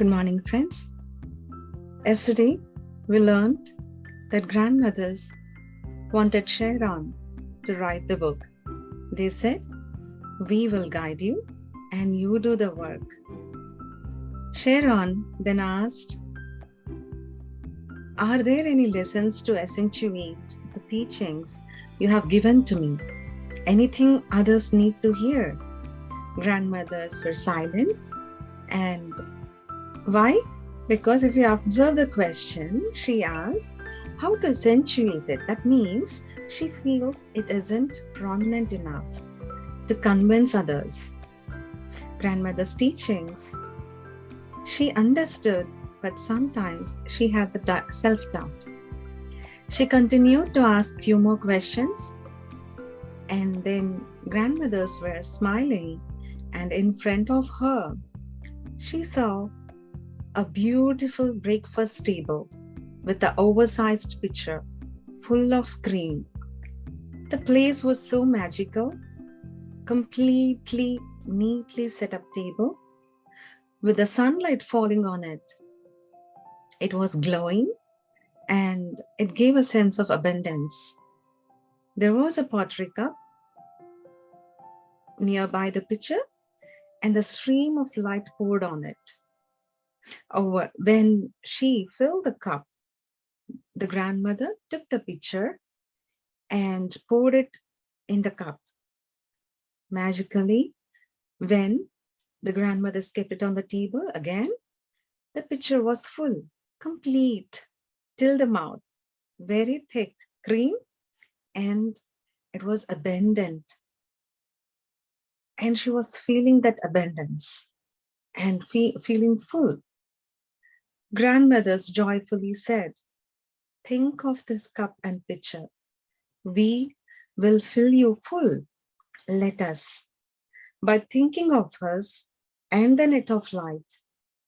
Good morning, friends. Yesterday, we learned that grandmothers wanted Sharon to write the book. They said, "We will guide you and you do the work." Sharon then asked, "Are there any lessons to accentuate the teachings you have given to me? Anything others need to hear?" Grandmothers were silent. And why? Because if you observe the question, she asked how to accentuate it. That means she feels it isn't prominent enough to convince others. Grandmother's teachings, she understood, but sometimes she had the self-doubt. She continued to ask few more questions, and then grandmothers were smiling, and in front of her, she saw a beautiful breakfast table with an oversized pitcher full of cream. The place was so magical, completely neatly set up table with the sunlight falling on it. It was glowing and it gave a sense of abundance. There was a pottery cup nearby the pitcher and the stream of light poured on it. When she filled the cup, the grandmother took the pitcher and poured it in the cup. Magically, when the grandmother kept it on the table again, the pitcher was full, complete, till the mouth, very thick cream, and it was abundant. And she was feeling that abundance and feeling full. Grandmothers joyfully said, "Think of this cup and pitcher. We will fill you full. Let us." By thinking of us and the net of light,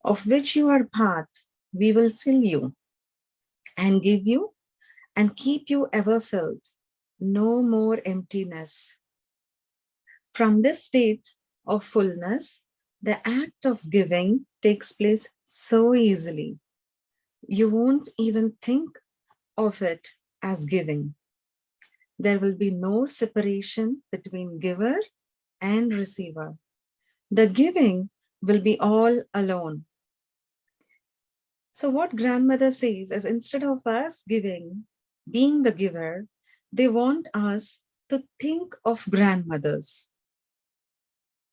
of which you are part, we will fill you and give you and keep you ever filled. No more emptiness. From this state of fullness, the act of giving takes place so easily. You won't even think of it as giving. There will be no separation between giver and receiver. The giving will be all alone. So what grandmother says is, instead of us giving, being the giver, they want us to think of grandmothers.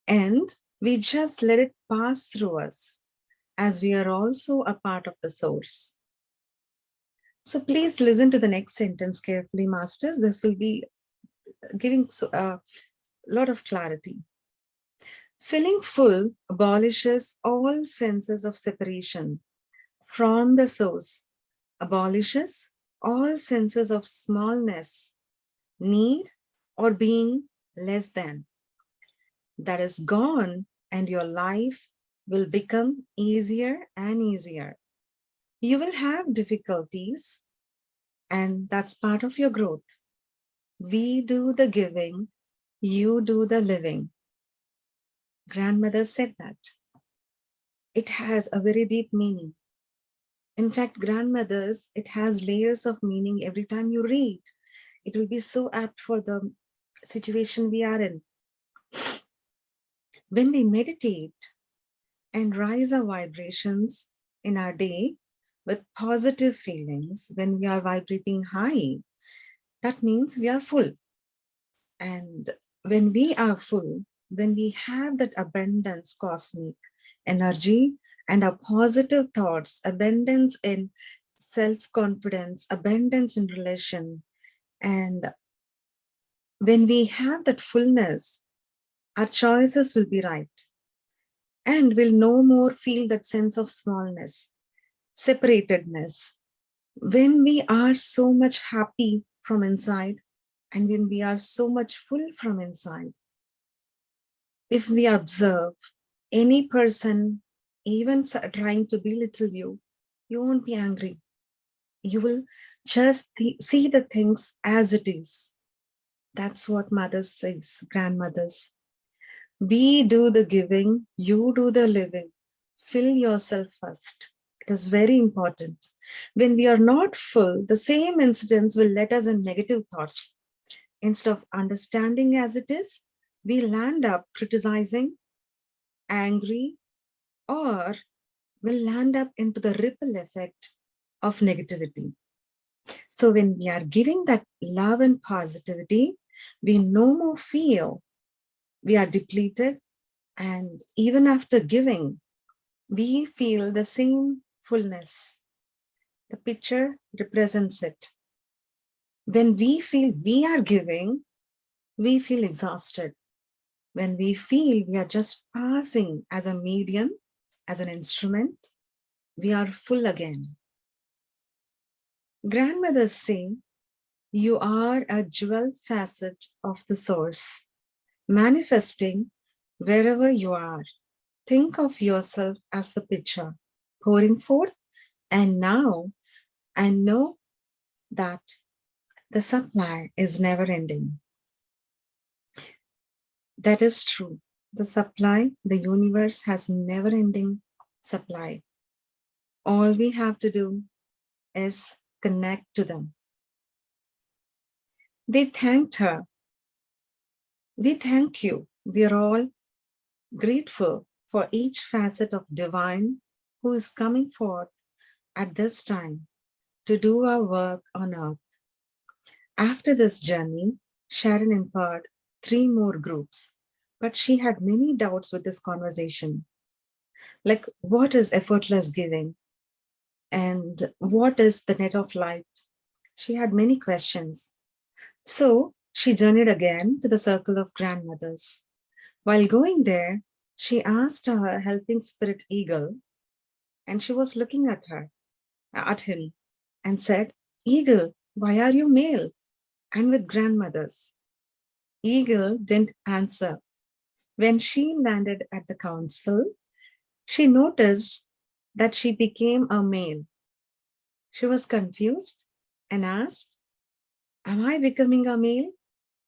And we just let it pass through us, as we are also a part of the source. So please listen to the next sentence carefully, masters. This will be giving a lot of clarity. Filling full abolishes all senses of separation from the source, abolishes all senses of smallness, need, or being less than. That is gone, and your life will become easier and easier. You will have difficulties, and that's part of your growth. We do the giving, you do the living. Grandmother said that. It has a very deep meaning. In fact, grandmothers, it has layers of meaning every time you read. It will be so apt for the situation we are in. When we meditate and raise our vibrations in our day with positive feelings, when we are vibrating high, that means we are full. And when we are full, when we have that abundance, cosmic energy, and our positive thoughts, abundance in self-confidence, abundance in relation, and when we have that fullness, our choices will be right. And we'll no more feel that sense of smallness, separatedness. When we are so much happy from inside, and when we are so much full from inside, if we observe any person even trying to belittle you, you won't be angry. You will just see the things as it is. That's what mothers says, grandmothers. We do the giving, you do the living. Fill yourself first. It is very important. When we are not full, the same incidents will let us in negative thoughts. Instead of understanding as it is, we land up criticizing, angry, or will land up into the ripple effect of negativity. So when we are giving that love and positivity, we no more feel we are depleted. And even after giving, we feel the same fullness. The picture represents it. When we feel we are giving, we feel exhausted. When we feel we are just passing as a medium, as an instrument, we are full again. Grandmothers say, you are a jewel facet of the source, manifesting wherever you are. Think of yourself as the pitcher, pouring forth, and now I know that the supply is never ending. That is true. The supply, the universe has never ending supply. All we have to do is connect to them. They thanked her. We thank you. We are all grateful for each facet of divine who is coming forth at this time to do our work on earth. After this journey, Sharon empowered 3 more groups, but she had many doubts with this conversation. Like, what is effortless giving? And what is the net of light? She had many questions. So she journeyed again to the circle of grandmothers. While going there, she asked her helping spirit eagle, and she was looking at him, and said, Eagle, why are you male and with grandmothers? Eagle didn't answer. When she landed at the council, she noticed that she became a male. She was confused and asked, am I becoming a male?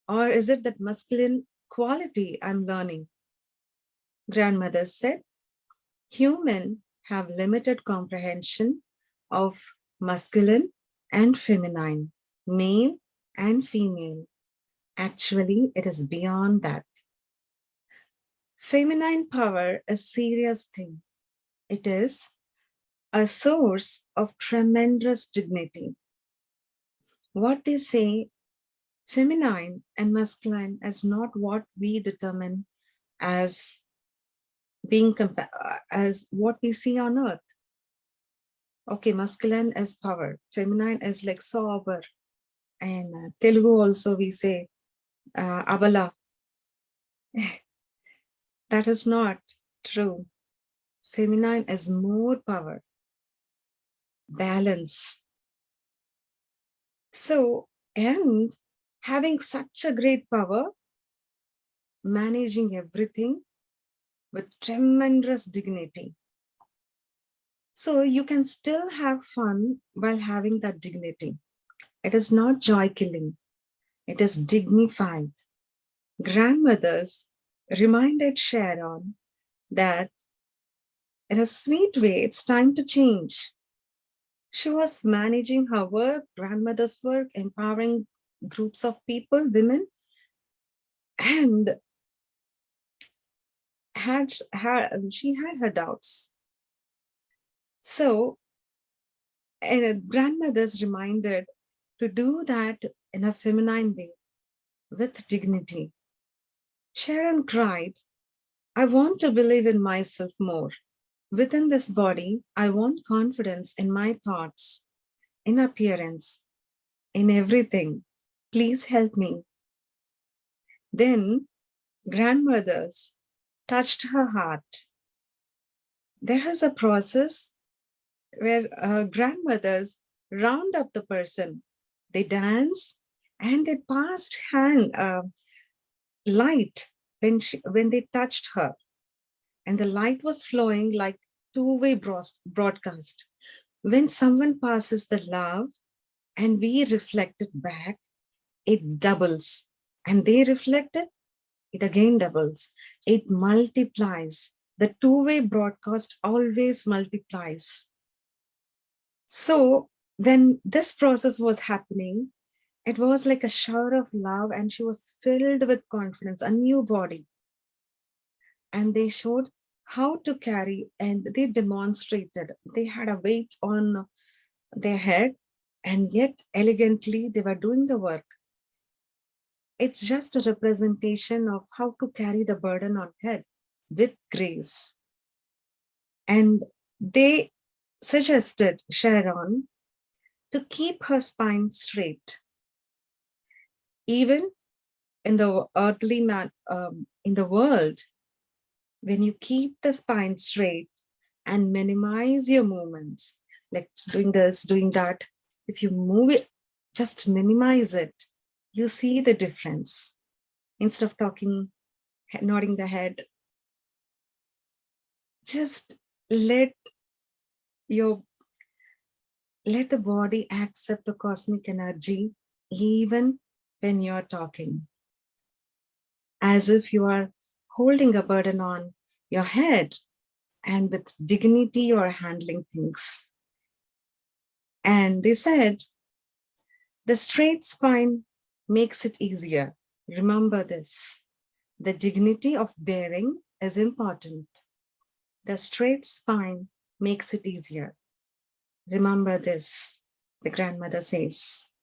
Or is it that masculine quality I'm learning? Grandmother said, humans have limited comprehension of masculine and feminine, male and female. Actually, it is beyond that. Feminine power is a serious thing. It is a source of tremendous dignity. What they say, feminine and masculine, is not what we determine as being as what we see on earth. Okay, masculine is power, feminine is like sober, and Telugu also we say abala. That is not true. Feminine is more power, balance. So, and having such a great power, managing everything with tremendous dignity. So you can still have fun while having that dignity. It is not joy killing. It is dignified. Grandmothers reminded Sharon that in a sweet way, it's time to change. She was managing her work, grandmother's work, empowering groups of people, women, and she had her doubts. So, grandmothers reminded to do that in a feminine way, with dignity. Sharon cried, I want to believe in myself more. Within this body, I want confidence in my thoughts, in appearance, in everything. Please help me. Then grandmothers touched her heart. There is a process where grandmothers round up the person. They dance and they passed hand light when they touched her. And the light was flowing like two-way broadcast. When someone passes the love and we reflect it back, it doubles. And they reflect it, it again doubles. It multiplies. the two-way broadcast always multiplies. So when this process was happening, it was like a shower of love, and she was filled with confidence, a new body. And they showed how to carry, and they demonstrated. They had a weight on their head, and yet elegantly they were doing the work. It's just a representation of how to carry the burden on head with grace. And they suggested Sharon to keep her spine straight. Even in the earthly in the world, when you keep the spine straight and minimize your movements, like doing this, doing that, if you move it, just minimize it, you see the difference. Instead of talking, nodding the head, just let the body accept the cosmic energy even when you're talking, as if you are holding a burden on your head, and with dignity you are handling things. And they said, the straight spine makes it easier. Remember this. The dignity of bearing is important. The straight spine makes it easier. Remember this, the grandmother says.